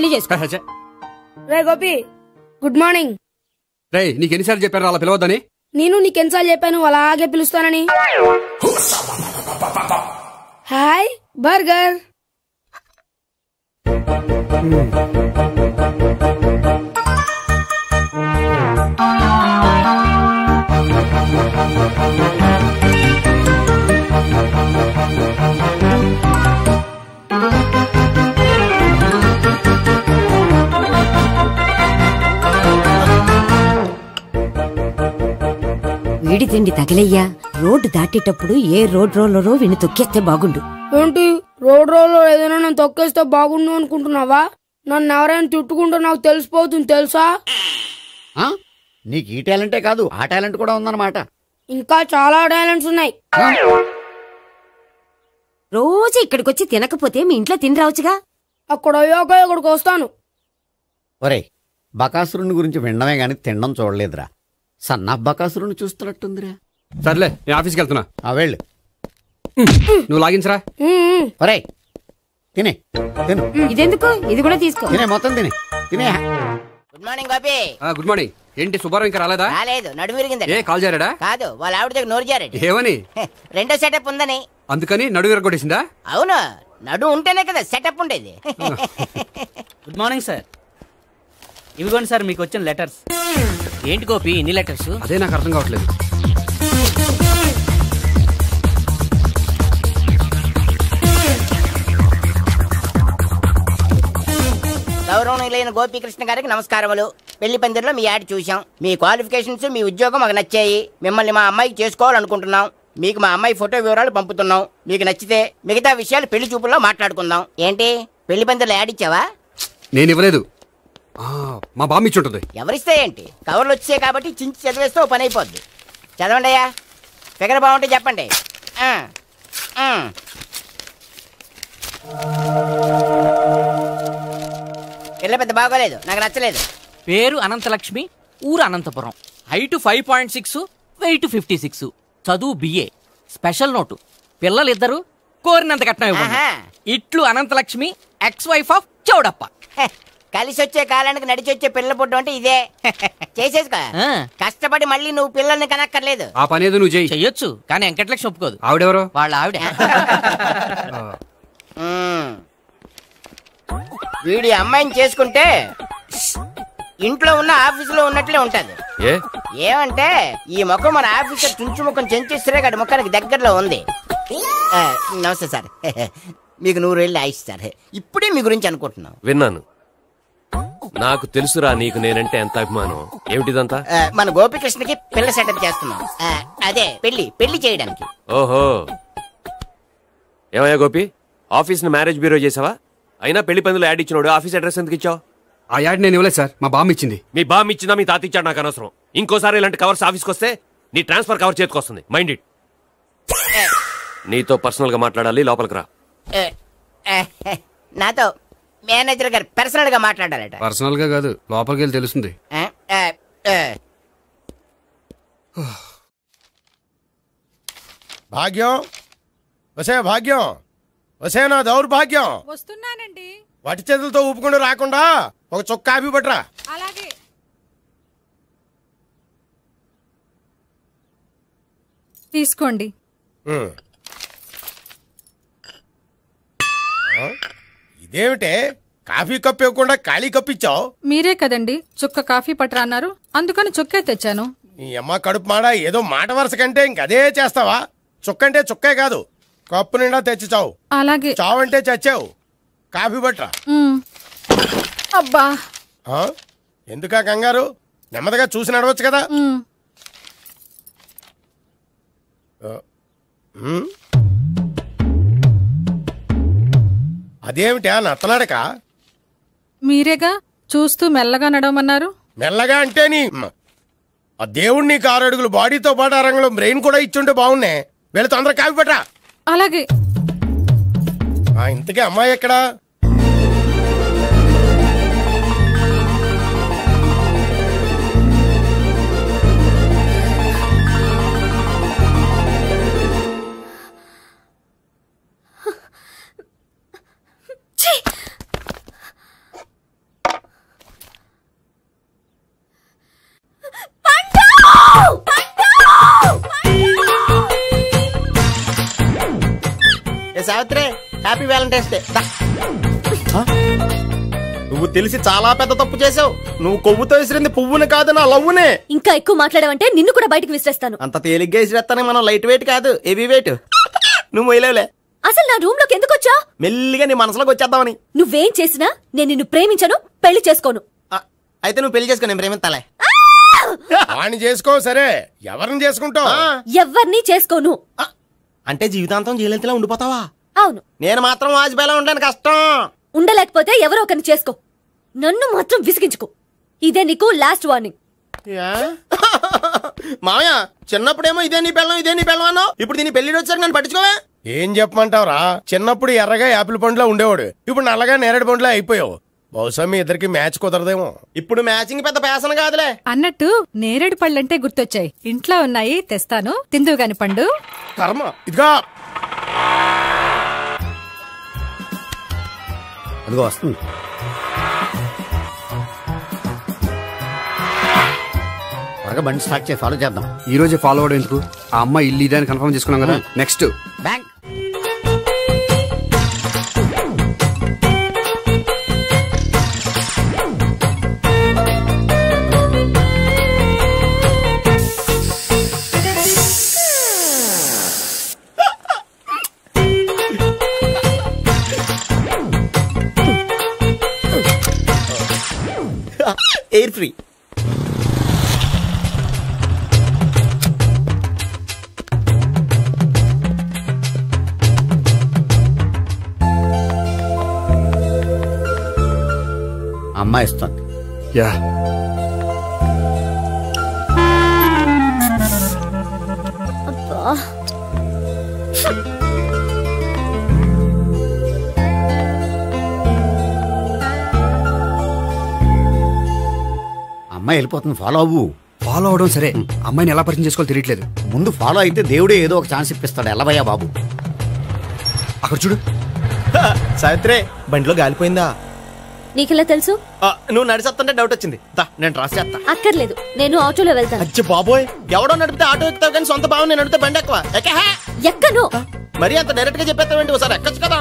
పెళ్లి చేసుకో. రే Gopi, good morning. రే నీకెన్నిసార్లు చెప్పారు అలా పిలవద్దని? నేను నీకెన్నిసార్లు చెప్పాను అలాగే పిలుస్తానని. Hi burger. వీడి తిండి తగిలయ్యా. రోడ్డు దాటేటప్పుడు ఏ రోడ్ రోలరో వీడిని తొక్కేస్తే బాగుండు. ఏంటి రోడ్ రోల్లో ఏదైనా నన్ను తొక్కేస్తే బాగుండు అనుకుంటున్నావా? నన్ను ఎవరైనా తిట్టుకుంటే నాకు తెలిసిపోతుంది తెలుసా? నీకు ఈ టాలెంటే కాదు ఆ టాలెంట్ కూడా ఉందన్నమాట. ఇంకా చాలా టాలెంట్స్ ఉన్నాయి. రోజు ఇక్కడికొచ్చి తినకపోతే మీ ఇంట్లో తిని రావచ్చుగా. అక్కడ అయ్యాక ఇక్కడికి వస్తాను. ఒరే, బకాసురుని గురించి వినడమే గాని తినడం చూడలేదురా. సన్నా బకాసురుని చూస్తున్నట్టుందిరా. సర్లే నేను ఆఫీస్కి వెళ్తున్నా. వెళ్ళు. నువ్వు లాగించరా. ఒరే తినే తిను. ఇదెందుకు? ఇది కూడా తీసుకో. తినే మొత్తం తినే తినే. Good morning Gopi. Good morning. ఏంటి సుబ్బారావు ఇంకా రాలేదా? రాలేదు, నడుము విరిగింది. ఏ కాల్ జారాడా? కాదు, వాళ్ళ ఆవిడ దగ్గర నోరు జారాడు. ఏమని? రెండో సెటప్ ఉందని. అందుకని నడువు విరగొట్టేసిందా? అవును, నడుము ఉంటేనే కదా సెటప్ ఉండేది. Good morning sir. ఇవిగోండి సార్ మీకు వచ్చిన లెటర్స్. ఏంటి గోపి ఇన్ని లెటర్స్? అదే నాకు అర్థం కావట్లేదు. గౌరవనీయులైన గోపీకృష్ణ గారికి నమస్కారములు. పెళ్లి పందిరిలో మీ యాడ్ చూసాం. మీ క్వాలిఫికేషన్స్, మీ ఉద్యోగం మాకు నచ్చాయి. మిమ్మల్ని మా అమ్మాయికి చేసుకోవాలనుకుంటున్నాం. మీకు మా అమ్మాయి ఫోటో వివరాలు పంపుతున్నాం. మీకు నచ్చితే మిగతా విషయాలు పెళ్లి చూపుల్లో మాట్లాడుకుందాం. ఏంటి పెళ్లి పందిరిలో యాడ్ ఇచ్చావా? నేను ఇవ్వలేదు, మా బామ్మ ఇచ్చి ఉంటుంది. ఎవరిస్తే ఏంటి, కవర్లు వచ్చాయి కాబట్టి చించి చదివేస్తే ఓ పని అయిపోద్ది. చదవండి అయ్యా, ఫిగర్ బాగుంటే చెప్పండి. పిల్ల పెద్ద బాగోలేదు, నాకు నచ్చలేదు. పేరు అనంతలక్ష్మి, ఊరు అనంతపురం, హైట్ 5.6, వెయిట్ 56, చదువు బిఏ, స్పెషల్ నోటు పిల్లలిద్దరు కోరినంత కట్నం ఇవ్వండి. ఇట్లు Anantalakshmi, ex wife of Chowdappa. కలిసి వచ్చే కాలానికి నడిచి వచ్చే పిల్ల పుట్టు అంటే ఇదే. చేసేసుకో, కష్టపడి మళ్ళీ నువ్వు పిల్లల్ని కనక్కర్లేదు. ఆ పని ఏదో నువ్వు చెయ్యొచ్చు, కానీ వెంకటలక్ష్మి ఒప్పుకోదు. ఆవిడెవరో? వాళ్ళ ఆవిడ. వీడి అమ్మాయిని చేసుకుంటే ఇంట్లో ఉన్న ఆఫీసులో ఉన్నట్లే ఉంటది. ఏమంటే ఈ ముఖం మన ఆఫీసర్ చుంచు ముఖం చెంచేశ్వరే గారి ముఖానికి దగ్గరలో ఉంది. నమస్తే సార్, మీకు 100 ఏళ్ళు ఆయుష్ సార్. ఇప్పుడే మీ గురించి అనుకుంటున్నాం. విన్నాను, నాకు తెలుసురా నీకు నేనంటే ఎంత అభిమానం. ఏమిటిదంతా? మన గోపికృష్ణకి పిల్ల సెటప్ చేస్తున్నాం. అదే పెళ్లి చేయడానికి. ఓహో, ఏమయ్యా గోపి, ఆఫీస్ ని మ్యారేజ్ బ్యూరో చేసావా? అయినా పెళ్లి పందులు యాడ్ ఇచ్చినోడు ఆఫీస్ అడ్రస్ ఎందుకు ఇచ్చావు? ఆ యాడ్ నేను ఇవ్వలేదు సార్, మా బామ్మ ఇచ్చింది. మీ బామ్మ ఇచ్చిందా మీ తాత ఇచ్చాడు నాకు అనవసరం. ఇంకోసారి ఇలాంటి కవర్స్ ఆఫీస్కి వస్తే నీ ట్రాన్స్ఫర్ కవర్ చేతికి వస్తుంది. Mind it. నీతో పర్సనల్ గా మాట్లాడాలి, లోపలికి రా. నాతో మేనేజర్ గారు పర్సనల్ గా మాట్లాడాలట. పర్సనల్ గా కాదు, లోపలికి వెళ్ళి తెలుస్తుంది. భాగ్యం, వసే భాగ్యం, వసే నా దౌర్భాగ్యం. వస్తున్నానండి. వటి చేతులతో ఊపుకుండా రాకుండా ఒక చొక్క కాఫీ పట్టరా. అలాగే. తీసుకోండి. ఇదేమిటే కాఫీ కప్పు ఇవ్వకుండా ఖాళీ కప్పు ఇచ్చావు? మీరే కదండి చుక్క కాఫీ పట్టరా అన్నారు, అందుకని చుక్కే తెచ్చాను. నీ అమ్మ కడుపు మాడ, ఏదో మాట వరుస కంటే ఇంకదే చేస్తావా? చుక్కంటే చుక్కే కాదు, కప్పు నిండా తెచ్చి చావు. అలాగే. చావంటే చచ్చావు. కాఫీ పట్టరా. అబ్బా, ఎందుకా కంగారు? నెమ్మదిగా చూసి నడవచ్చు కదా. అదేమిటా నత్తలాడక? మీరేగా చూస్తూ మెల్లగా నడవమన్నారు. మెల్లగా అంటే నీ ఆ దేవుడు నీకు 6 అడుగులు బాడీతో పాటు ఆ రంగంలో బ్రెయిన్ కూడా ఇచ్చుంటే బాగున్నే. వెళ్ళి తొందరగా కాఫీ పట్టరా. అలాగే. ఇంతకీ అమ్మాయి ఎక్కడా? Savitri happy Valentine's day. నువ్వు తెలిసి చాలా పెద్ద తప్పు చేసావు. నువ్వు కొవ్వుతో విసిరింది పువ్వుని కాదు, నా లవ్వునే. ఇంకా ఎక్కువ మాట్లాడావంటే నిన్ను కూడా బయటకు విసిరేస్తాను. అంత తేలిగ్గా విసిరేస్తానే, మనం లైట్ వెయిట్ కాదు హెవీ వెయిట్. నువ్వు మొయ్యలేవులే. అసలు నా రూమ్ లోకి ఎందుకు వచ్చా? మెల్లిగా నీ మనసులోకి వచ్చేద్దామని. నువ్వేం చేసినా నేను నిన్ను ప్రేమించను, పెళ్లి చేసుకోను. అయితే నువ్వు పెళ్లి చేసుకో, నేను ప్రేమిస్తాలే. వాణ్ణి చేసుకో. సరే, ఎవరిని చేసుకుంటావు? ఎవరిని చేసుకోను. అంటే జీవితాంతం జయలలితలా ఉండిపోతావా? అవును. నేను మాత్రం వాజ్పేయిలా ఉండడానికి కష్టం. ఉండలేకపోతే ఎవరో ఒకరిని చేసుకో, నన్ను మాత్రం విసిగించుకో. ఇదే నీకు లాస్ట్ వార్నింగ్. మామయ్య, చిన్నప్పుడేమో ఇదే నీ పెళ్ళం ఇదే నీ పెళ్ళం అన్నావు. ఇప్పుడు దీని పెళ్లి వచ్చాక నన్ను పట్టించుకోవే. ఏం చెప్పమంటావురా? చిన్నప్పుడు ఎర్రగా యాపిల్ పండులో ఉండేవాడు, ఇప్పుడు నల్లగా నేరేడు పండులో అయిపోయావు. బహుశా మీ ఇద్దరికి మ్యాచ్ కుదరదేమో. ఇప్పుడు మ్యాచింగ్ పెద్ద పేసన కాదులే. అన్నట్టు నేరేడు పళ్ళంటే గుర్తొచ్చాయి. ఇంట్లో ఉన్నాయి, తెస్తాను, తిందువు గాని పండు. కర్మ. ఇదిగా అదిగో వస్తుంది. త్వరగా బండి స్టార్ట్ చేసి ఫాలో చేద్దాం. ఈ రోజే ఫాలో అవడం ఎందుకు? ఆ అమ్మాయి ఇల్లు ఇదే అని కన్ఫర్మ్ చేసుకున్నాం కదా. Next bank. Air free. అమ్మాయి ఇస్తుంది. యా, అమ్మాయి వెళ్ళిపోతుంది, ఫాలో అవ్వు. ఫాలో అవడం సరే, అమ్మాయిని ఎలా పరిచయం చేసుకోవాలో తెలియట్లేదు. ముందు ఫాలో అయితే దేవుడే ఏదో ఒక ఛాన్స్ ఇప్పిస్తాడు. ఎల్లవయ్యా బాబు. అక్కడ చూడు. సావిత్రి, బండిలో గాలిపోయిందా? నీకెలా తెలుసు? నువ్వు నడిచేస్తుంటే డౌట్ వచ్చింది. నేను డ్రాస్ చేస్తా. అక్కర్లేదు, నేను ఆటోలో వెళ్తాను. అచ్చి బాబోయ్, ఎవడో నడిపితే ఆటో ఎక్కుతావు కానీ సొంత భావం నేను నడిపితే బండి ఎక్కువ. ఎక్కను. మరి అంత డైరెక్ట్ గా చెప్పేస్తావేంటి? ఒకసారి ఎక్కొచ్చు కదా.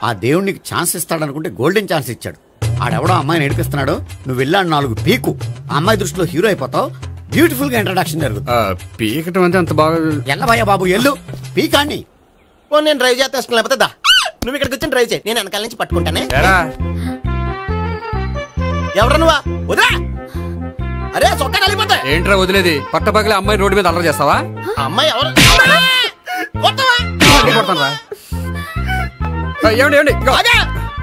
ఆ దేవుడికి ఛాన్స్ ఇస్తాడనుకుంటే గోల్డెన్ ఛాన్స్ ఇచ్చాడు. ఆడెవడో అమ్మాయిని నడిపిస్తున్నాడు, నువ్వు వెళ్ళాడు 4 పీకు. ఆ అమ్మాయి దృష్టిలో హీరో అయిపోతావు. బ్యూటిఫుల్ గా ఇంట్రడక్షన్ జరుగుతుంది. పీకటం అంటే అంత బాగా. ఎల్లవయ్యా బాబు, ఎల్లు పీకాన్ని. నేను డ్రైవ్ చేస్తే లేకపోతే దా, నువ్వు ఇక్కడికి వచ్చి డ్రైవ్ చేయి, నేను వెనకాల నుంచి పట్టుకుంటానే. ఎవరు నువ్వా? వదిలే. అరే చొక్కా కలిపోతా. ఏంట్రా వదిలేది? పట్టపగలే అమ్మాయి రోడ్డు మీద అల్లరి చేస్తావా? అమ్మాయి ఎవరు? కొడతాను. ఏమండి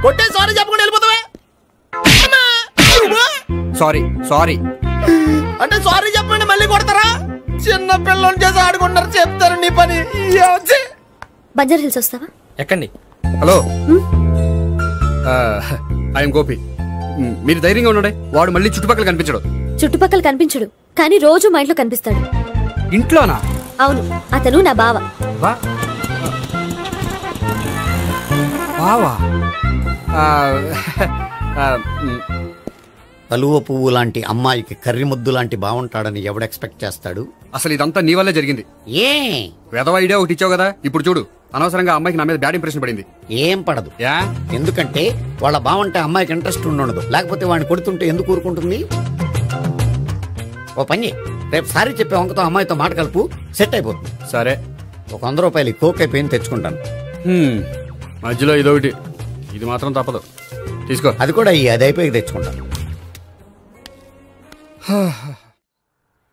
కొట్టే సారీ చెప్పకుండా వెళ్ళిపోతావా? సారీ సారీ అంటే సారీ చెప్పండి మళ్ళీ కొడతారా? చిన్న పిల్లలు చేసి ఆడుకుంటారు, చెప్తారు నీ పని. బంజారా హిల్స్ వస్తావా? ఎక్కండి. Hello, I'm Gopi. మీరు ధైర్యంగా ఉండండి. వాడు మళ్ళీ చుట్టుపక్కల కనిపించడు. చుట్టుపక్కల కనిపించడు, కానీ రోజు మా ఇంట్లో కనిపిస్తాడు. ఇంట్లోనా? అవును, అతను నా బావ. బావా? కలువ పువ్వు లాంటి అమ్మాయికి కర్రి ముద్దు లాంటి బాగుంటాడని ఎవడు ఎక్స్పెక్ట్ చేస్తాడు? అసలు ఇదంతా నీ వల్లే జరిగింది. ఏ వెధవ ఐడియా ఒకటి ఇచ్చావు కదా. ఇప్పుడు చూడు, అనవసరంగా అమ్మాయికి నా మీద బ్యాడ్ ఇంప్రెషన్ పడింది. ఏం పడదు. ఎందుకంటే వాళ్ళ బావంటే అమ్మాయికి ఇంట్రెస్ట్ ఉండదు. లేకపోతే వాడిని కొడుతుంటే ఎందుకు ఊరుకుంటుంది? ఓ పని, రేపు సారీ చెప్పే వంకతో అమ్మాయితో మాట కలుపు, సెట్ అయిపోతుంది. సరే, ఒక 100 రూపాయలు కోక్ అయిపోయింది, తెచ్చుకుంటాను. మధ్యలో ఇదొకటి, ఇది మాత్రం తప్పదు. తీసుకో. అది కూడా అది అయిపోయి తెచ్చుకుంటాను.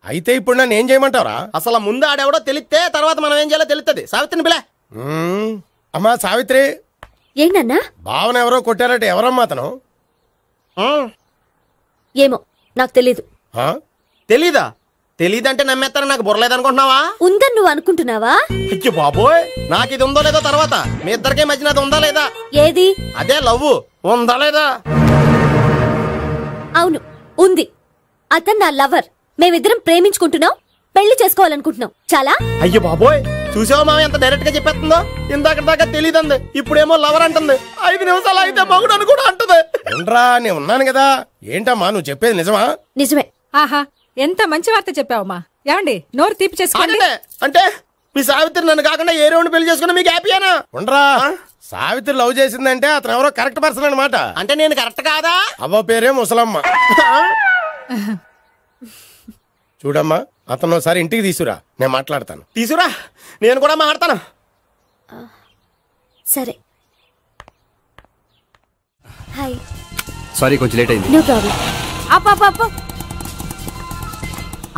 అయితే ఇప్పుడు నన్ను ఏం చేయమంటారా? అసలు ముందు ఆడెవడో తెలిస్తే తర్వాత మనం ఏం చేయాలో తెలుస్తుంది. సావిత్రిని పిల్ల. అమ్మా సావిత్రి. ఏంటన్నా? భావన ఎవరో కొట్టారట. ఎవరమ్మా అతను? ఏమో నాకు తెలీదు. తెలీదా? తెలీదంటే నమ్మేస్తారా? నాకు బుర్రలేదనుకుంటున్నావా? ఉందని నువ్వు అనుకుంటున్నావా? అయ్యో బాబోయ్, నాకు ఇది ఉందో లేదో తర్వాత. మీ ఇద్దరికే మధ్యన అది ఉందా లేదా? ఏది? అదే లవ్ ఉందా లేదా? అవును, ఉంది. అతను నా లవర్. మేమిద్దరం ప్రేమించుకుంటున్నాం, పెళ్లి చేసుకోవాలనుకుంటున్నాం. చాలా. అయ్యో బాబోయ్, చూసావా మామ ఎంత డైరెక్ట్ గా చెప్పేస్తుందో? ఇందాక దాకా తెలియదండి, ఇప్పుడేమో లవర్ అంటుంది. 5 నిమిషాలు అయితే మగుడు అని కూడా అంటుంది. ఏంట్రా, నేను ఉన్నాను కదా. ఏంటమ్మా నువ్వు చెప్పేది నిజమా? నిజమే. ఆహా, ఎంత మంచి వార్త చెప్పావమ్మా. ఏమండి, నోరు తీపి చేసుకోండి. అంటే మీ సావిత్రి నన్ను కాకుండా ఏ రౌండ్ పెళ్లి చేసుకున్నా మీకు హ్యాపీయేనా? ఉండరా, సావిత్రి లవ్ చేసిందంటే అతను ఎవరో కరెక్ట్ పర్సన్ అనమాట. అంటే నేను కరెక్ట్ కాదా? అవ్వ పేరే ముసలమ్మ. చూడమ్మా, అతను ఒకసారి ఇంటికి తీసుకురా, నేను మాట్లాడతాను. తీసురా, నేను కూడా మాట్లాడతాను. సరే. హాయ్. సారీ, కొంచెం లేట్ అయింది. No problem. అప్ప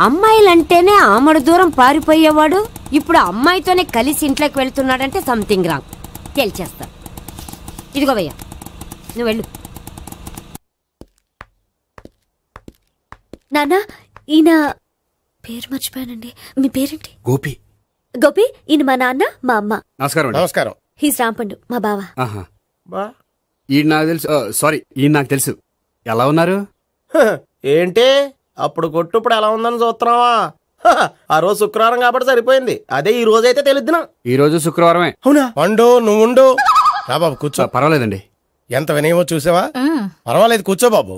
అమ్మాయిలంటేనే ఆమడు దూరం పారిపోయేవాడు ఇప్పుడు అమ్మాయితోనే కలిసి ఇంట్లోకి వెళ్తున్నాడంటే సంథింగ్ రాంగ్. తేల్చేస్తా. ఇదిగో భయ్యా, నువ్వు వెళ్ళు. నాన్న, ఈయన పేరు మర్చిపోయానండి. మీ పేరేంటి? గోపి. గోపి, ఈయన మా నాన్న, మా అమ్మ. నమస్కారం. నమస్కారం. హీస్ రాంపండు, మా బావ. ఈయన నాకు తెలుసు. సారీ, ఈయన నాకు తెలుసు. ఎలా ఉన్నారు? ఏంటి అప్పుడు కొట్టు ఇప్పుడు ఎలా ఉందని చూస్తున్నావా? ఆ రోజు శుక్రవారం కాబట్టి సరిపోయింది. అదే ఈ రోజు అయితే తెలుద్దునా. ఈ రోజు శుక్రవారమే. అవునా? పండు నువ్వు ఉండు. రా బాబు కూర్చో. పర్వాలేదండి. ఎంత వినయమో చూసావా? పర్వాలేదు, కూర్చో బాబు.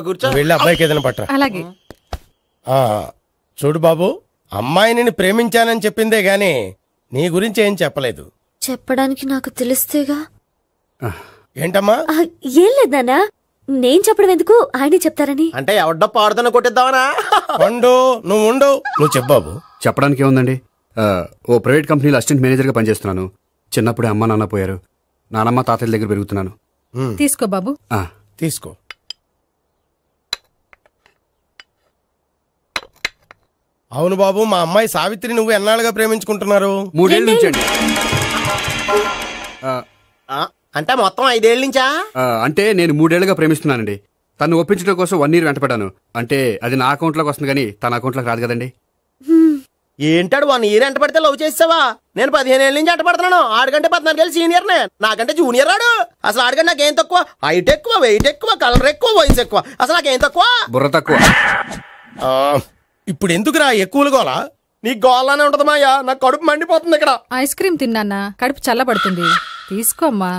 కూర్చో. వెళ్ళి అబ్బాయికి ఏదైనా పట్టరా. అలాగే. చూడు బాబు, అమ్మాయిని ప్రేమించానని చెప్పిందే గాని నీ గురించి ఏం చెప్పలేదు. చెప్పడానికి నాకు తెలిస్తేగా. ఏంటమ్మా? ఏం లేదు నాన్న, నేను చెప్పడం ఎందుకు, ఆయనే చెప్తారని. అంటే ఎవడ్డో పాడుతున్న కొట్టిద్దామనా? పండు నువ్వు ఉండు. నువ్వు చెప్పు బాబు. చెప్పడానికి ఏముందండి, ఓ ప్రైవేట్ కంపెనీలో అసిస్టెంట్ మేనేజర్గా పనిచేస్తున్నాను. చిన్నప్పుడే అమ్మ నాన్న పోయారు. నానమ్మ తాతయ్య దగ్గర పెరుగుతున్నాను. తీసుకో బాబు. తీసుకో. అవును బాబు, మా అమ్మాయి సావిత్రి నువ్వు ఎన్నాళ్ళుగా ప్రేమించుకుంటున్నారు? 3 ఏళ్ళ నుంచి అండి. అంటే మొత్తం 5 ఏళ్ళ నుంచా? అంటే నేను 3 ఏళ్ళుగా ప్రేమిస్తున్నానండి. తను ఒప్పించడం కోసం 1 year వెంటపడ్డాను. అంటే అది నా అకౌంట్లోకి వస్తుంది కానీ తన అకౌంట్లోకి రాదు కదండి. ఏంటాడు 1 year ఎంట పడితే లవ్ చేసావా? నేను 15 ఏళ్ళ నుంచి ఎంట పడుతున్నాను. ఆడికంటే 14 ఏళ్ళు సీనియర్నే, నాకంటే జూనియర్ రాడు. అసలు ఆడికంటే నాకేం తక్కువ? హైట్ ఎక్కువ, వెయిట్ ఎక్కువ, కలర్ ఎక్కువ, వయసు ఎక్కువ. అసలు నాకేం తక్కువ? బుర్ర తక్కువ. ఇప్పుడు ఎందుకురా ఎక్కువలు గోలా? నీకు గోలానే ఉంటది మాయా, నాకు కడుపు మండిపోతుంది ఇక్కడ. ఐస్ క్రీమ్ తిన్నానా, కడుపు చల్లబడుతుంది. తీసుకోమ్మా.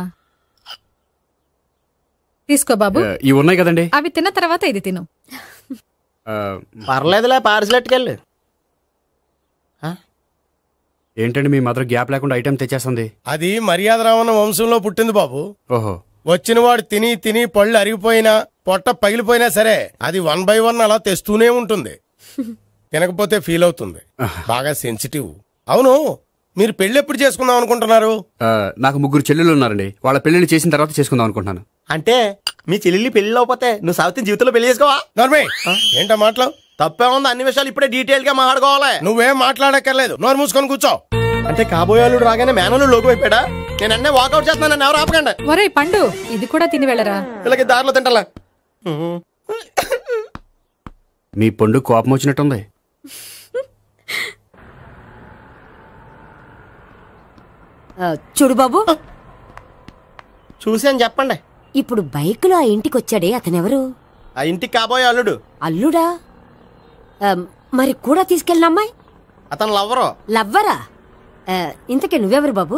తీసుకో బాబు. ఇవి ఉన్నాయి కదండి, అవి తిన్న తర్వాత ఇది తిను. పర్లేదులే, పార్సిలెట్కెళ్ళి. ఏంటండి మీ మదర్ గ్యాప్ లేకుండా ఐటెం తెచ్చేస్తుంది? అది మర్యాద రావణ వంశంలో పుట్టింది బాబు. ఓహో. వచ్చిన వాడు తిని తిని పళ్ళు అరిగిపోయినా పొట్ట పగిలిపోయినా సరే అది 1 by 1 అలా తెస్తూనే ఉంటుంది. తినకపోతే ఫీల్ అవుతుంది. బాగా సెన్సిటివ్. అవును, మీరు పెళ్లి ఎప్పుడు చేసుకుందాం అనుకుంటున్నారు? నాకు 3 చెల్లెళ్ళు ఉన్నారండి. వాళ్ళ పెళ్లిళ్ళు చేసిన తర్వాత చేసుకుందాం అనుకుంటున్నాను. అంటే మీ చెల్లెల్ని పెళ్లి లేకపోతే నువ్వు సావిత్రి జీవితంలో పెళ్లి చేసుకోవా? నోర్మే, ఏంటా మాటలు? తప్పే ఉంది, అన్ని విషయాలు ఇప్పుడే డీటెయిల్ గా మాట్లాడుకోవాలి. నువ్వేం మాట్లాడక్కర్లేదు, నోరు మూసుకొని కూర్చో. అంటే కాబోయేవాళ్ళు రాగానే మేనలు లోకి అయిపోయాడా? నేను అన్నీ వాకౌట్ చేస్తున్నాను, నన్ను ఎవరు ఆపకండి. ఒరే పండు, ఇది కూడా తిని వెళ్ళరా. వీళ్ళకి దారిలో తింటలా. మీ పండు కోపం వచ్చినట్టుంది. చూడు బాబు, చూసాను చెప్పండి. ఇప్పుడు బైక్ లో ఆ ఇంటికి వచ్చాడే అతనెవరు? ఆ ఇంటికి కాబోయే అల్లుడు. అల్లుడా? మరి కూడా తీసుకెళ్ళిన అమ్మాయి? అతను లవ్వరు. లవ్వరా? ఇంతకీ నువ్వెవరు బాబు?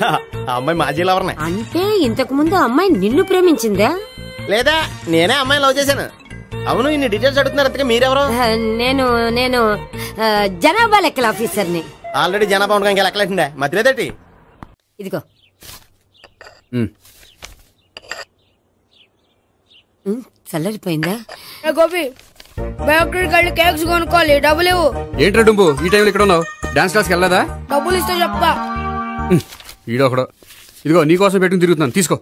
ఆ అమ్మాయి మాజీ లవర్నే. అంటే ఇంతకు ముందు అమ్మాయి నిన్ను ప్రేమించిందా? లేదా నేనే అమ్మాయి లవ్ చేశాను. అవును, ఇన్ని డీటెయిల్స్ అడుగుతున్నారు. అంతగా మీరెవరు? నేను నేను జనాభా లెక్కల ఆఫీసర్ని. ఆల్రెడీ జనాభా ఉండగా ఇంకా లెక్కలేండే మధ్యలేదేటి. ఇదిగో. చల్లరిపోయిందా? గోపి, బయోక్రెడిట్ కార్డు కేక్స్ కొనుక్కోవాలి, డబ్బులు ఇవ్వు. ఏంట్రా డుంబు ఈ టైంలో ఇక్కడ ఉన్నావు? డాన్స్ క్లాస్కి వెళ్ళదా? డబ్బులు ఇస్తే చెప్తా. ఈడొకడు. ఇదిగో నీకోసం పెట్టుకుని తిరుగుతున్నాను, తీసుకో.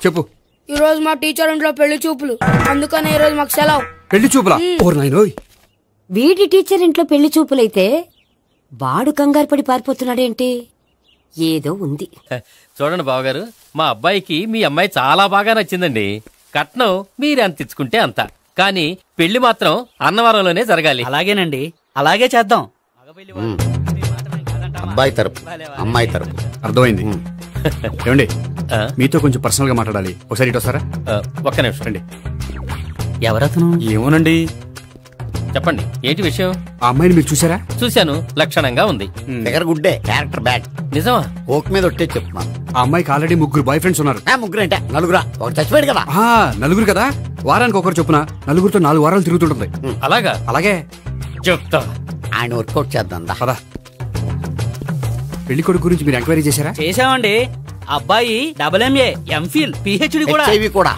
చెప్పు. ఈ రోజు మా టీచర్ ఇంట్లో పెళ్లి చూపులు, అందుకని ఈ రోజు మాకు సెలవు. పెళ్లి చూపులా? ఓర్ నాయనోయ్. వీడి టీచర్ ఇంట్లో పెళ్లి చూపులైతే వాడు కంగారు పడి పారిపోతున్నాడేంటి? ఏదో ఉంది. చూడండి బావగారు, మా అబ్బాయికి మీ అమ్మాయి చాలా బాగా నచ్చిందండి. కట్నం మీరు ఎంత ఇచ్చుకుంటే అంత, కానీ పెళ్లి మాత్రం అన్నవరంలోనే జరగాలి. అలాగేనండి, అలాగే చేద్దాం. అబ్బాయి తరపు అమ్మాయి తరపు. అర్థమైంది. ఏమండి, మీతో కొంచెం పర్సనల్ గా మాట్లాడాలి. ఒకసారి ఇటు వస్తారా? ఒక్క నిమిషం రండి. ఎవరతను? ఏమోనండి. చెప్పండి, ఏంటి విషయం? ఆ అమ్మాయిని మీరు చూసారా? చూశాను, లక్షణంగా ఉంది. ఫిగర్ గుడ్డే, క్యారెక్టర్ బ్యాడ్. నిజమా? ఓక్ మీద ఒట్టే చెప్తున్నాను. ఆ అమ్మాయికి ఆల్రెడీ 3 బాయ్ ఫ్రెండ్స్ ఉన్నారు. 3 అంటే 4? ఒక చచ్చిపోయాడు కదా. 4 కదా, వారానికి ఒకరు చొప్పున 4తో 4 వారాలు తిరుగుతుంటుంది. అలాగా? అలాగే చెప్తా. ఆయన వర్కౌట్ చేద్దాం. పదా. పెళ్లి కొడుకు గురించి మీరు ఎంక్వైరీ చేశారా? చేసామండి. అబ్బాయి MA MPhil PhD కూడా. HIV కూడా.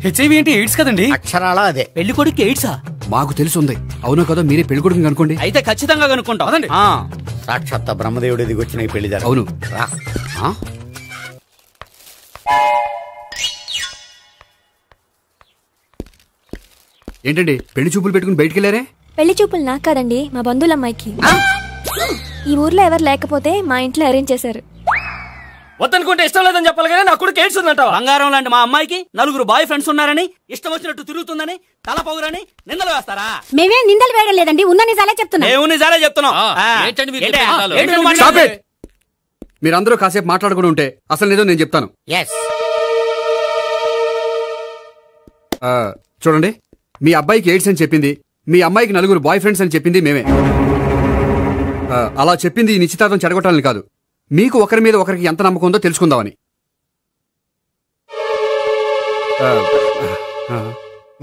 హెచ్ఐవి అంటే ఎయిడ్స్ కదండి. అక్షరాల అదే. పెళ్లి కొడుకు ఎయిడ్సా? మాకు తెలుసుంది. అవునో కదా, మీరే పెళ్లి కొడుకుని అనుకోండి. అయితే ఖచ్చితంగా కనుక్కుంటాం. సాక్షాత్ బ్రహ్మదేవుడి దిగి వచ్చిన ఈ పెళ్లి జరగదు. అవును. ఏంటండి పెళ్లి చూపులు పెట్టుకుని బయటికి వెళ్ళారే? పెళ్లి చూపులు నాకు కాదండి, మా బంధువుల అమ్మాయికి. ఈ ఊర్లో ఎవరు లేకపోతే మా ఇంట్లో అరేంజ్ చేశారు. వద్దనుకుంటే ఇష్టం లేదని చెప్పాలి కానీ నా కొడుకు ఎయిడ్స్ ఉందంట. బంగారం లాంటి మా అమ్మాయికి 4 బాయ్ ఫ్రెండ్స్ ఉన్నారని, ఇష్టం వచ్చినట్టు తిరుగుతుందని, తల పౌరని నిందలు వేస్తారా? మేమే నిందలు వేయడం లేదండి, ఉన్న నిజాలే చెప్తున్నాం. నిజాలే చెప్తున్నాం. మీరందరూ కాసేపు మాట్లాడుకుని ఉంటే అసలు నిజం నేను చెప్తాను. చూడండి, మీ అబ్బాయికి ఎయిడ్స్ అని చెప్పింది, మీ అమ్మాయికి 4 బాయ్ ఫ్రెండ్స్ అని చెప్పింది మేమే. అలా చెప్పింది ఈ నిశ్చితార్థం చెడగొట్టాలని కాదు, మీకు ఒకరి మీద ఒకరికి ఎంత నమ్మకం ఉందో తెలుసుకుందామని.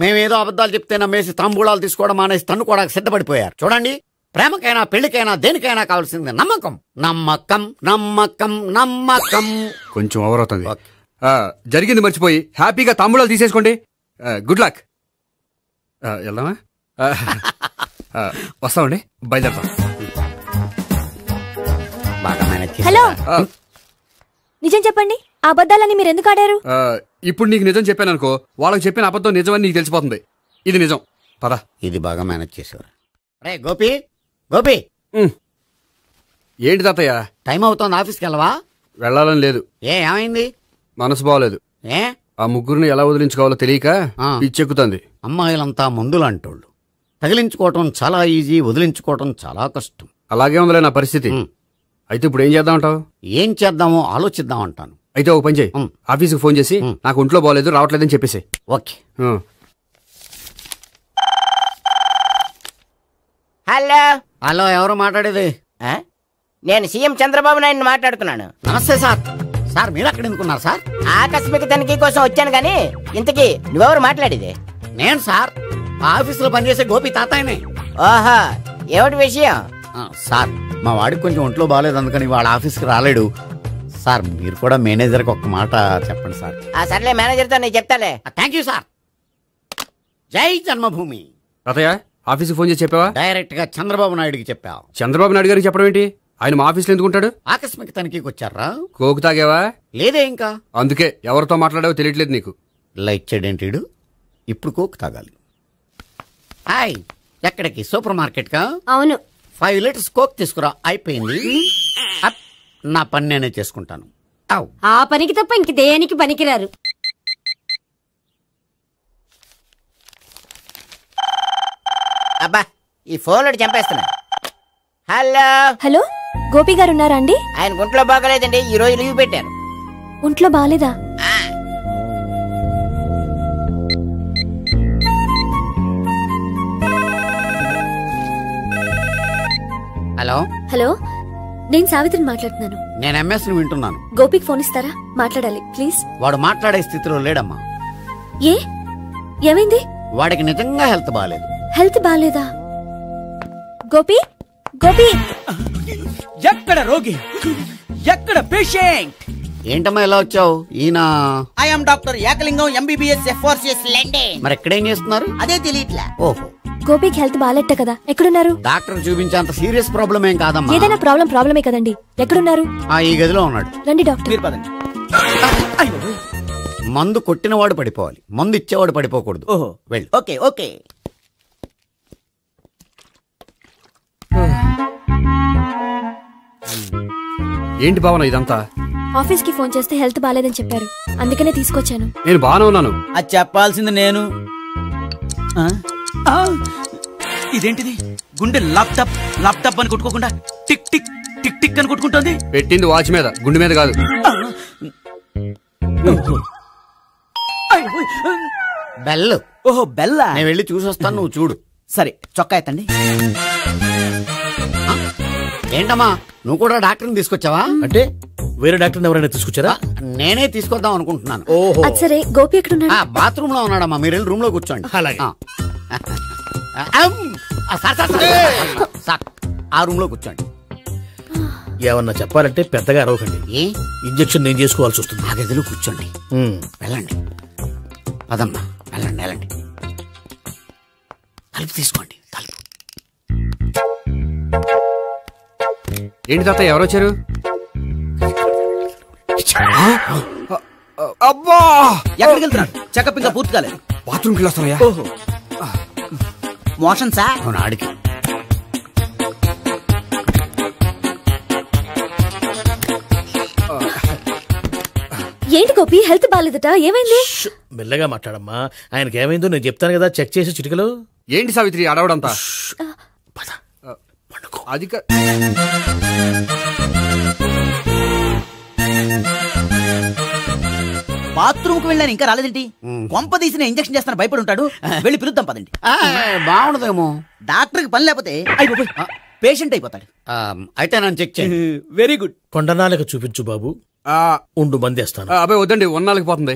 మేమేదో అబద్ధాలు చెప్తే నమ్మేసి తాంబూలాలు తీసుకోవడం మానేసి తన్నుకోవడానికి సిద్ధపడిపోయారు. చూడండి, ప్రేమకైనా పెళ్లికైనా దేనికైనా కావాల్సింది నమ్మకం. నమ్మకం నమ్మకం నమ్మకం. కొంచెం ఓవర్ అవుతుంది. జరిగింది మర్చిపోయి హ్యాపీగా తాంబూలాలు తీసేసుకోండి. Good luck. వెళ్దామా? వస్తామండి, బయలుదేరతాం. హలో, నిజం చెప్పండి, ఆ అబద్ధాలని మీరు ఎందుకు ఆడారు? ఇప్పుడు నీకు నిజం చెప్పాను అనుకో, వాళ్ళకి చెప్పిన అబద్ధం నిజమని నీకు తెలిసిపోతుంది. ఇది నిజం. పద. ఇది బాగా మేనేజ్ చేసేవారు. రే గోపి, గోపి. ఏంటి తాతయ్య? టైం అవుతోంది, ఆఫీస్కి వెళ్ళవా? వెళ్ళాలని లేదు. ఏమైంది? మనసు బాగోలేదు. ఆ ముగ్గురిని ఎలా వదిలించుకోవాలో తెలియక పిచ్చెక్కుతుంది. అమ్మాయిలంతా మందులాంటోళ్ళు. తగిలించుకోవటం చాలా ఈజీ, వదిలించుకోవటం చాలా కష్టం. అలాగే ఉందిలే నా పరిస్థితి. అయితే ఇప్పుడు ఏం చేద్దామంటావు? ఏం చేద్దామో ఆలోచిద్దామంటాను. అయితే ఒక పని చేయి, ఆఫీస్కి ఫోన్ చేసి నాకు ఒంట్లో బాగోలేదు రావట్లేదని చెప్పేసి. ఓకే. హలో. హలో, ఎవరు మాట్లాడేది? నేను సీఎం చంద్రబాబు నాయుడు మాట్లాడుతున్నాను. నమస్తే సార్. సార్ మీరు అక్కడ ఎందుకున్నారు సార్? ఆకస్మిక తనిఖీ కోసం వచ్చాను గానీ ఇంతకీ నువ్వెవరు మాట్లాడేది? నేను సార్, ఆఫీసులో పనిచేసే గోపి తాతాయనే. ఓహో, ఏమిటి విషయం? సార్, మా వాడికి కొంచెం ఒంట్లో బాగాలేదు, అందుకని వాళ్ళ ఆఫీస్కి రాలేడు. సార్, మీరు కూడా మేనేజర్కి ఒక మాట చెప్పండి సార్. సర్లే, మేనేజర్తో నేను చెప్తాలే. Thank you sir. జై జన్మభూమి. తాతయ్య, ఆఫీస్కి ఫోన్ చేసి చెప్పావా? డైరెక్ట్ గా చంద్రబాబు నాయుడుకి చెప్పావు. చంద్రబాబు నాయుడు గారికి చెప్పడం ఏంటి? ఆయన మా ఆఫీస్లో ఎందుకుంటాడు? ఆకస్మిక తనిఖీకి వచ్చారా? కోకు తాగేవా? లేదే ఇంకా. అందుకే ఎవరితో మాట్లాడావో తెలియట్లేదు నీకు. లైట్ చేయడేంటిడు? ఇప్పుడు కోక్ తాగాలి. హాయ్, ఎక్కడికి? సూపర్ మార్కెట్ కా? అవును. 5 లీటర్స్ కోక్ తీసుకురా. అయిపోయింది. నా పని నేనే చేసుకుంటాను. ఆ పనికి తప్ప ఇంక దేనికి పనికిరారు. అబ్బా, ఈ ఫోన్ లో చంపేస్తున్నా. హలో. హలో, గోపి గారు ఉన్నారా అండి? ఆయన ఒంట్లో బాగలేదండి, ఈ రోజు లీవ్ పెట్టారు. ఒంట్లో బాగాలేదా? హలో. హలో, నేను సావిత్రిని మాట్లాడుతున్నాను. నేను MS ని వింటున్నాను. గోపికి ఫోన్ ఇస్తారా? మాట్లాడాలి ప్లీజ్. వాడు మాట్లాడే స్థితిలో లేడమ్మా. ఏ, ఏమైంది? వాడికి నిజంగా హెల్త్ బాగాలేదు. హెల్త్ బాగాలేదా? గోపి, గోపి. ఎక్కడ రోగి, ఎక్కడ పేషెంట్? ఏంటమ్మా ఎలా వచ్చావు? ఈయన I'm doctor Ekalingam MBBS FRCS London. మరి ఎక్కడేం చేస్తున్నారు? అదే తెలియట్లే. ఓహో, గోపికి హెల్త్ బాగాలెట్ట కదా, ఎక్కడున్నారు? డాక్టర్ చూపించేంత సీరియస్ ప్రాబ్లం ఏం కాదమ్మా. ఏదైనా ప్రాబ్లమే కదండి. ఎక్కడున్నారు? ఈ గదిలో ఉన్నాడు. రండి డాక్టర్. మందు కొట్టినవాడు పడిపోవాలి, మందు ఇచ్చేవాడు పడిపోకూడదు. ఓహో, వెళ్ళు. Okay okay. ఏంటి భావన ఇదంతా? ఆఫీస్ కి ఫోన్ చేస్తే హెల్త్ బాగాలేదని చెప్పారు, అందుకనే తీసుకొచ్చాను. నేను బాగానే ఉన్నాను. అది చెప్పాల్సింది నేను. ఇదేంటిది? గుండె లాప్టాప్ లాప్టాప్ అని కొట్టుకోకుండా టిక్ టిక్ టిక్ టిక్ అని కొట్టుకుంటుంది. పెట్టింది వాచ్ మీద, గుండె మీద కాదు. బెల్. ఓహో, బెల్లా. నేను వెళ్ళి చూసొస్తాను, నువ్వు చూడు. సరే, చొక్కా ఎత్తండి. ఏంటమ్మా, నువ్వు కూడా డాక్టర్ని తీసుకొచ్చావా? అంటే వేరే డాక్టర్ ఎవరైనా తీసుకొచ్చారా? నేనే తీసుకొద్దాం అనుకుంటున్నాను. ఓహో, సరే. గోపి ఎక్కడున్నాడు? బాత్రూమ్ లో ఉన్నాడమ్మా, మీరు వెళ్ళి రూమ్ లో కూర్చోండి. సార్, ఆ రూమ్ లో కూర్చోండి. ఏమన్నా చెప్పాలంటే పెద్దగా అరవకండి. ఇంజెక్షన్ నేను చేసుకోవాల్సి వస్తుంది. ఆ గదిలో కూర్చోండి. వెళ్ళండి పదమ్మా, వెళ్ళండి వెళ్ళండి. తలుపు తీసుకోండి, తలుపు. ఏంటి తాత ఎవరు వచ్చారు? అబ్బా, ఎక్కడికి వెళ్తున్నాడు? చెకప్ ఇంకా పూర్తి కాలేదు. బాత్రూమ్కి వెళ్ళొస్తానయ్యా. ఓహో, మోషన్ సార్. అవును, ఆడికి. ఏంటి గోపి, హెల్త్ బాగాలేదట, ఏమైంది? మెల్లగా మాట్లాడమ్మా. ఆయనకి ఏమైందో నేను చెప్తాను కదా, చెక్ చేసి చిటికలు. ఏంటి సావిత్రి అడవడంతా? అది బాత్రూమ్ కు వెళ్ళాను, ఇంకా రాలేదేంటి? కొంప తీసిన ఇంజక్షన్ చేస్తాను భయపడి ఉంటాడు. వెళ్ళి పిలుద్దాం పదండి. బాగుండదేమో. డాక్టర్ కి పని లేకపోతే పేషెంట్ అయిపోతాడు. అయితే నన్ను చెక్ చేయండి. Very good. కొండనాలకు చూపించు బాబు. ఉండు మందేస్తాను. అబ్బాయి వద్దండి, ఉన్నాళ్ళకి పోతుంది.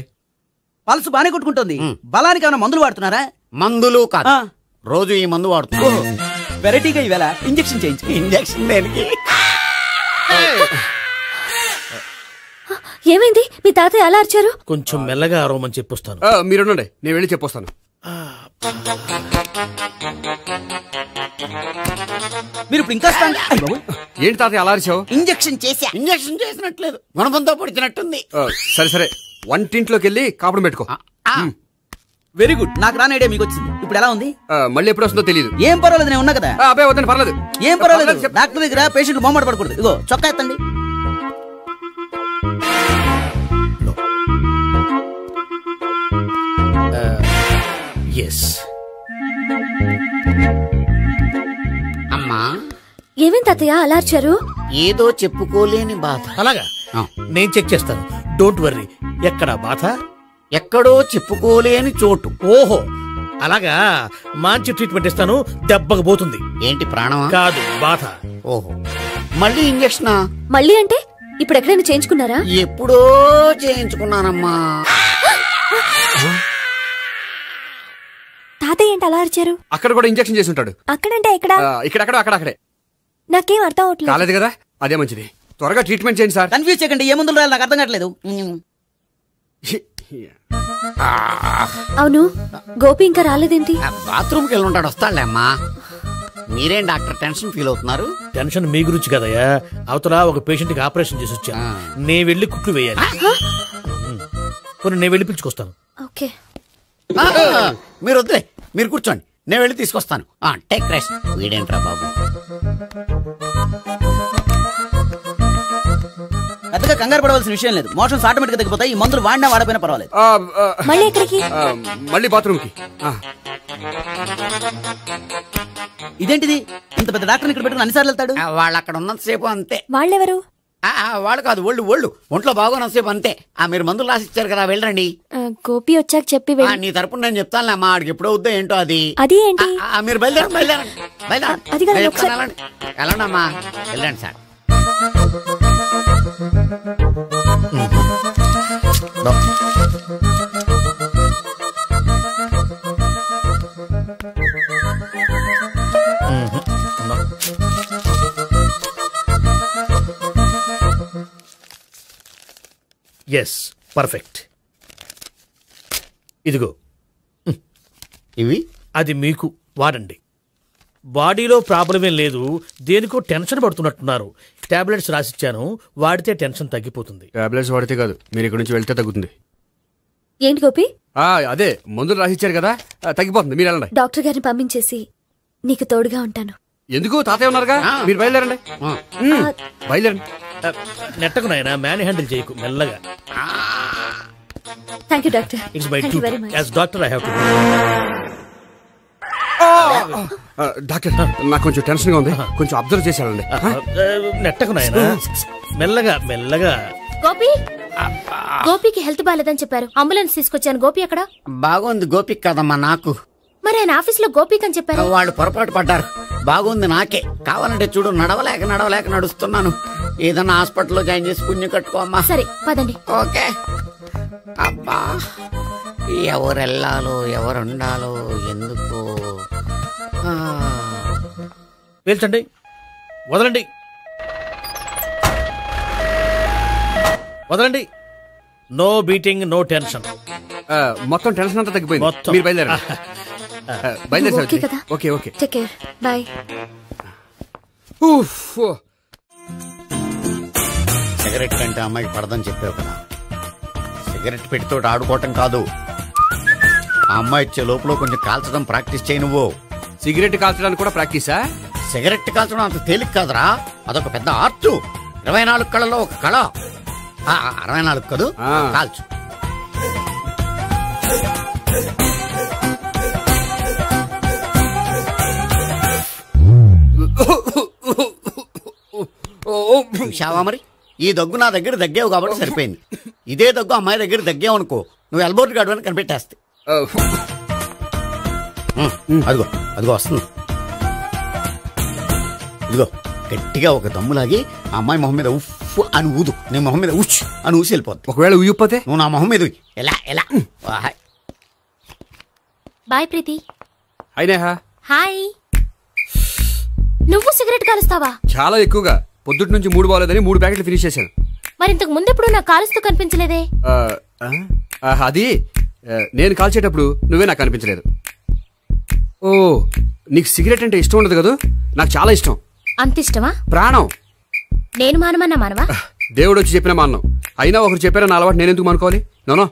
పల్సు బానే కొట్టుకుంటుంది. బలానికి ఏమైనా మందులు వాడుతున్నారా? మందులు కాదు, రోజు ఈ మందు వాడుతున్నా. వెరైటీగా ఈవేళ ఇంజక్షన్ చేయించు. ఇంజక్షన్ దేనికి? ఏమైంది? మీ తాతయ్య అలా అరిచారు? కొంచెం మెల్లగా అరవమని చెప్పొస్తాను. మీరుండండి, నేను వెళ్ళి చెప్పొస్తాను. మీరు ఇప్పుడు ఇంకా ఏంటి తాతయ్య అలా అరిచావు? ఇంజక్షన్ చేసా. ఇంజక్షన్ చేసినట్లేదు, గుణపంతో పొడిచినట్టుంది. సరే సరే, వంటింట్లోకి వెళ్ళి కాపుడు పెట్టుకో. Very good. నాకు రాని ఐడియా మీకు వచ్చింది. ఇప్పుడు ఎలా ఉంది? మళ్ళీ ఎప్పుడు వస్తుందో తెలియదు. ఏం పర్వాలేదు, నేను ఉన్నా కదా. అబ్బాయి వద్దండి, పర్లేదు. ఏం పర్వాలేదు. డాక్టర్ దగ్గర పేషెంట్ మొహమాట పడకూడదు. ఇగో చొక్కా ఎత్తండి. అమ్మా, ఏమేం తాతయ్య అలా అరిచారు? ఏదో చెప్పుకోలేని బాధ. అలాగా, నేను చెక్ చేస్తాను. Don't worry. ఎక్కడ బాధ? ఎక్కడో చెప్పుకోలేని చోటు. ఓహో, అలాగా. మంచి ట్రీట్మెంట్ ఇస్తాను, దెబ్బకు పోతుంది. ఏంటి, ప్రాణమా? కాదు, బాధ. ఓహో, మళ్ళీ ఇంజక్షనా? మళ్ళీ అంటే ఇప్పుడు ఎక్కడైనా చేయించుకున్నారా? ఎప్పుడో చేయించుకున్నానమ్మా. తాతయ్య ఏంటి అలా అరిచారు? అక్కడ కూడా ఇంజక్షన్ చేసి ఉంటాడు. అక్కడంటే ఎక్కడ? ఇక్కడక్కడ అక్కడే. నాకేం అర్థం అవట్లేదు. కాలేదు కదా, అదే మంచిది. త్వరగా ట్రీట్మెంట్ చేయండి సార్. కన్ఫ్యూజ్ చేయకండి. ఏ మందులు రాయాలి నాకు అర్థం కావట్లేదు. అవును, గోపి ఇంకా రాలేదేంటి? బాత్రూమ్కి వెళ్ళి ఉంటాడు, వస్తాడులే అమ్మా. మీరేం డాక్టర్ టెన్షన్ ఫీల్ అవుతున్నారు? టెన్షన్ మీ గురించి కదయ్యా. అవతల ఒక పేషెంట్ కి ఆపరేషన్ చేసి వచ్చా. నే వెళ్ళి కుట్లు వేయాలి. నేను వెళ్ళి పిలుచుకొస్తాను. ఓకే, మీరు వద్దులే, మీరు కూర్చోండి, నేను వెళ్ళి తీసుకొస్తాను. Take rest. వీడేంట్రా బాబు, పెద్దగా కంగారు పడవలసిన విషయం లేదు. మోషన్స్ ఆటోమేటిక్ గా తగ్గిపోతాయి. ఈ మందులు వాడినా వాడపోయినా పర్వాలేదు. మళ్ళీ ఎక్కడికి? మళ్ళీ బాత్రూమ్కి. ఇదేంటిది, ఇంత పెద్ద డాక్టర్ ఇక్కడ పెట్టుకుని అన్నిసార్లు వెళ్తాడు? వాళ్ళు అక్కడ ఉన్నంతసేపు అంతే. వాళ్ళెవరు? వాళ్ళు కాదు, ఒంట్లో బాగోనంతసేపు అంతే. మీరు మందులు రాసి ఇచ్చారు కదా, వెళ్ళండి. గోపి వచ్చాక చెప్పి నీ తరపున నేను చెప్తానులే అమ్మా. ఆడికి ఎప్పుడు అవుద్దో ఏంటో అది. అది ఏంటి? మీరు బయలుదేరండి. వెళ్ళండి అమ్మా, వెళ్ళండి సార్. Yes, perfect. ఇదిగో ఇవి. అది మీకు వాడండి. బాడీలో ప్రాబ్లం ఏం లేదు, దేనికో టెన్షన్ పడుతున్నట్టున్నారు. టాబ్లెట్స్ రాసిచ్చాను, వాడితే టెన్షన్ తగ్గిపోతుంది. టాబ్లెట్స్ వాడితే కాదు, మీరు ఇక్కడ నుంచి వెళ్తే తగ్గుతుంది. ఏంటి గోపి? అదే మందులు రాసిచ్చారు కదా, తగ్గిపోతుంది. మీరు వెళ్ళండి. డాక్టర్ గారిని పంపించేసి నీకు తోడుగా ఉంటాను. ఎందుకు, తాతయ్య ఉన్నారుగా, మీరు బయలుదేరండి. బయలుదేరండి. నెట్టకు నాయనా, మ్యాన్ హ్యాండిల్ చేయకు, మెల్లగా. Thank you doctor. It's my duty as doctor. I have to. Doctor, నాకు కొంచెం టెన్షన్ గా ఉంది, కొంచెం అబ్జర్వ్ చేశానండి. నెట్టకు నాయనా, మెల్లగా. గోపికి హెల్త్ బాలేదని చెప్పారు, అంబులెన్స్ తీసుకొచ్చాను. గోపి ఎక్కడ? బాగుంది గోపిక్ కదమ్మా, నాకు. మరి ఆయన ఆఫీస్ లో గోపిక్ అని చెప్పారు. వాళ్ళు పొరపాటు పడ్డారు. బాగుంది నాకే. కావాలంటే చూడు, నడవలేక నడుస్తున్నాను. ఏదన్నా హాస్పిటల్లో జాయిన్ చేసి పుణ్యం కట్టుకోమ్మా. సరే పదండి. ఓకే. అబ్బా, ఎవరెళ్ళాలో ఎవరుండాలో ఎందుకు. పేల్చండి, వదలండి. వదలండి. No beating, no tension. మొత్తం టెన్షన్ అంతా తగ్గిపోయింది. మొత్తం. మీరు బయలుదేరండి. బయలుదేరి ఓకే కదా? Okay okay. Take care. Bye. Cigarette కంటే అమ్మాయికి పడదని చెప్పావు కదా. సిగరెట్ పెట్టితో ఆడుకోవటం కాదు, ఆ అమ్మాయి ఇచ్చే లోపల కొంచెం కాల్చడం ప్రాక్టీస్ చేయి. నువ్వు సిగరెట్ కాల్చడానికి కూడా ప్రాక్టీసా? సిగరెట్ కాల్చడం అంత తేలిక కాదురా, అదొక పెద్ద ఆర్ట్. 24 కళలో ఒక కళ. 64 కదూ, కాల్చు. చూశావా మరి, ఈ దగ్గు నా దగ్గర దగ్గేవు కాబట్టి సరిపోయింది. ఇదే దగ్గు అమ్మాయి దగ్గర దగ్గేవు అనుకో, నువ్వు ఎల్బోర్డ్ గార్డు అని కనిపెట్టేస్తే. అదిగో అదిగో వస్తుంది. ఇదిగో గట్టిగా ఒక దమ్ములాగి ఆ అమ్మాయి మొహం మీద ఉఫ్ అని ఊదు, నీ మొహం మీద ఉచ్ అని ఊసి వెళ్ళిపోద్ది. ఒకవేళ ఊయకపోతే నువ్వు నా మొహం మీద ఎలా ఎలా. బాయ్ ప్రీతి. అయినా హాయ్. నువ్వు సిగరెట్ కాలుస్తావా? చాలా ఎక్కువగా. పొద్దుటి నుంచి 3 బాలేదని 3 ప్యాకెట్లు ఫినిష్ చేశాను. మరి ఇంతకు ముందెప్పుడు నాకు కాలుస్తూ కనిపించలేదే? అది నేను కాల్చేటప్పుడు నువ్వే నాకు కనిపించలేదు. ఓ, నీకు సిగరెట్ అంటే ఇష్టం ఉండదు కదా? నాకు చాలా ఇష్టం. అంత ఇష్టమా? ప్రాణం. నేను మానమన్నా మానవా? దేవుడు వచ్చి చెప్పిన మానం. అయినా ఒకరు చెప్పారా నా అలవాటు నేనెందుకు మానుకోవాలి? నోనో.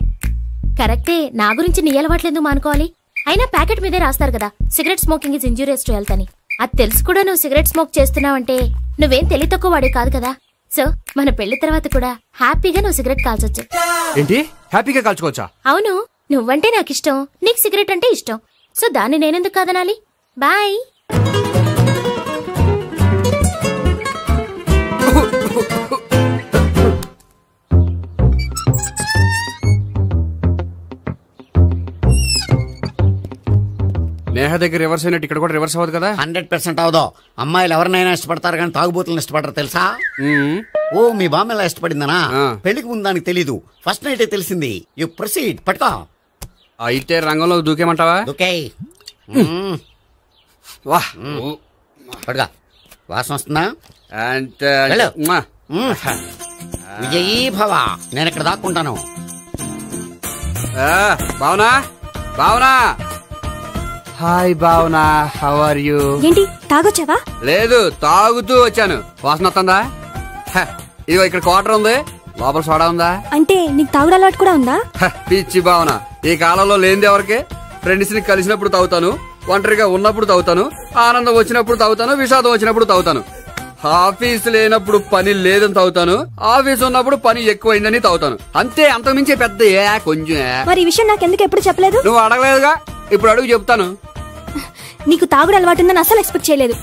కరెక్టే, నా గురించి నీ అలవాట్లు ఎందుకు మానుకోవాలి? అయినా ప్యాకెట్ మీదే రాస్తారు కదా, cigarette smoking is injurious to health అని. అది తెలుసు కూడా నువ్వు సిగరెట్ స్మోక్ చేస్తున్నావంటే నువ్వేం తెలివి తక్కువ వాడే కాదు కదా. సో మన పెళ్లి తర్వాత కూడా హ్యాపీగా నువ్వు సిగరెట్ కాల్చొచ్చు. ఏంటి? హ్యాపీగా కాల్చుకోవచ్చా? అవును, నువ్వంటే నాకు ఇష్టం, నీకు సిగరెట్ అంటే ఇష్టం. సో దాన్ని నేనెందుకు కాదనాలి? బాయ్. నేహ దగ్గర రివర్స్ అయినట్టు ఇక్కడ కూడా రివర్స్ అవ్వదు కదా? 100% అవదో. అమ్మాయిలు ఎవరినైనా ఇష్టపడతారు కానీ తాగుబోతులను ఇష్టపడరు తెలుసా? ఓ, మీ బామ్మ ఎలా ఇష్టపడిందనా? పెళ్లికి ముందు దానికి తెలీదు, ఫస్ట్ నైట్ తెలిసింది. You proceed. పట్టుకో. అయితే రంగంలో దూకేమంటావా? దూకే. పట్టుగా. వాసన వస్తుందా? విజయీ భవ. నేను ఇక్కడ దాక్కుంటాను. Bhavana, Bhavana. Hi Bhavana, how are you? ఏంటి తాగొచ్చావా? లేదు, తాగుతూ వచ్చాను. వాసన వస్తుందా? ఇదిగో ఇక్కడ క్వార్టర్ ఉంది, లోపల సోడా ఉందా? అంటే నీకు తాగుడు అలవాటు కూడా ఉందా? పిచ్చి భావన, ఈ కాలంలో లేనిది ఎవరికి? ఫ్రెండ్స్ ని కలిసినప్పుడు తాగుతాను, ఒంటరిగా ఉన్నప్పుడు తాగుతాను, ఆనందం వచ్చినప్పుడు తాగుతాను, విషాదం వచ్చినప్పుడు తాగుతాను. ఆఫీస్ లేనప్పుడు పని లేదని తాగుతాను, ఆఫీస్ ఉన్నప్పుడు పని ఎక్కువైందని తాగుతాను. అంతే, అంతకుమించే పెద్ద కొంచెం. మరి ఈ విషయం నాకెందుకు ఎప్పుడు చెప్పలేదు? నువ్వు అడగలేదుగా, ఇప్పుడు అడుగు చెప్తాను. నీకు తాగుడు అలవాటు ఉందని అసలు ఎక్స్పెక్ట్ చేయలేదు.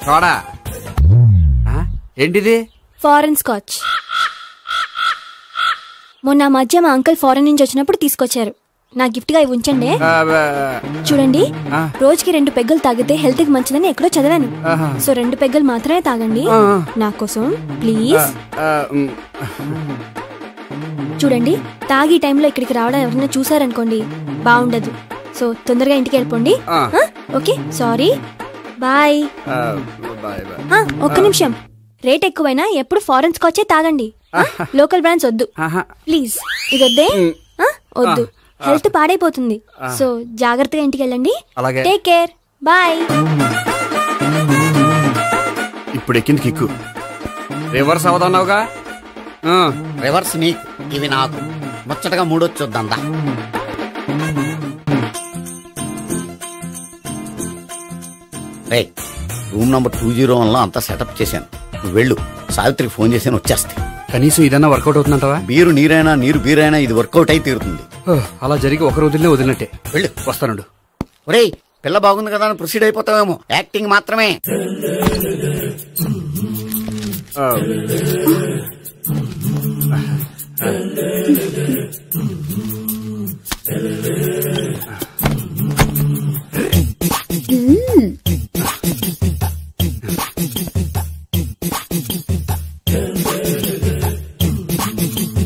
చూడా. ఏంటిది? Foreign scotch. మొన్న మధ్య మా అంకుల్ ఫారెన్ నుంచి వచ్చినప్పుడు తీసుకొచ్చారు. నా గిఫ్ట్ గా ఇవి ఉంచండి. చూడండి, రోజుకి 2 పెగ్గులు తాగితే హెల్త్ కి మంచిదని ఎక్కడో చదివాను. సో 2 పెగ్గులు మాత్రమే తాగండి నా కోసం ప్లీజ్. చూడండి, తాగి టైంలో ఇక్కడికి రావడం ఎవరైనా చూసారనుకోండి బాగుండదు. సో తొందరగా ఇంటికి వెళ్ళిపోండి. Okay, sorry, bye. ఒక్క నిమిషం, రేట్ ఎక్కువైనా ఎప్పుడు ఫారెన్ స్కాచే తాగండి. లోకల్ బ్రాండ్స్ వద్దు ప్లీజ్. ఇది వద్దే, వద్దు, హెల్త్ పాడైపోతుంది. సో జాగ్రత్తగా ఇంటికి వెళ్ళండి. Take care, bye. ఇప్పుడు ఎక్కింది కిక్కు. రివర్స్ అవదన్నావుగా? రివర్స్ నీకు, ఇవి నాకు. ముచ్చటగా మూడొచ్చొద్దా? రూమ్ నంబర్ 201లో అంతా సెటప్ చేశాను. నువ్వు వెళ్ళు, సావిత్రికి ఫోన్ చేశాను, వచ్చేస్తే. కనీసం ఇదన్నా వర్కౌట్ అవుతుందంటావా? బీరు నీరైనా నీరు బీరైనా ఇది వర్కౌట్ అయి తీరుతుంది. అలా జరిగి ఒక రోజులే వదిలినట్టే. వెళ్ళు, వస్తానుండు. ఒరేయ్, పిల్ల బాగుంది కదా అని ప్రొసీడ్ అయిపోతావేమో. యాక్టింగ్ మాత్రమే.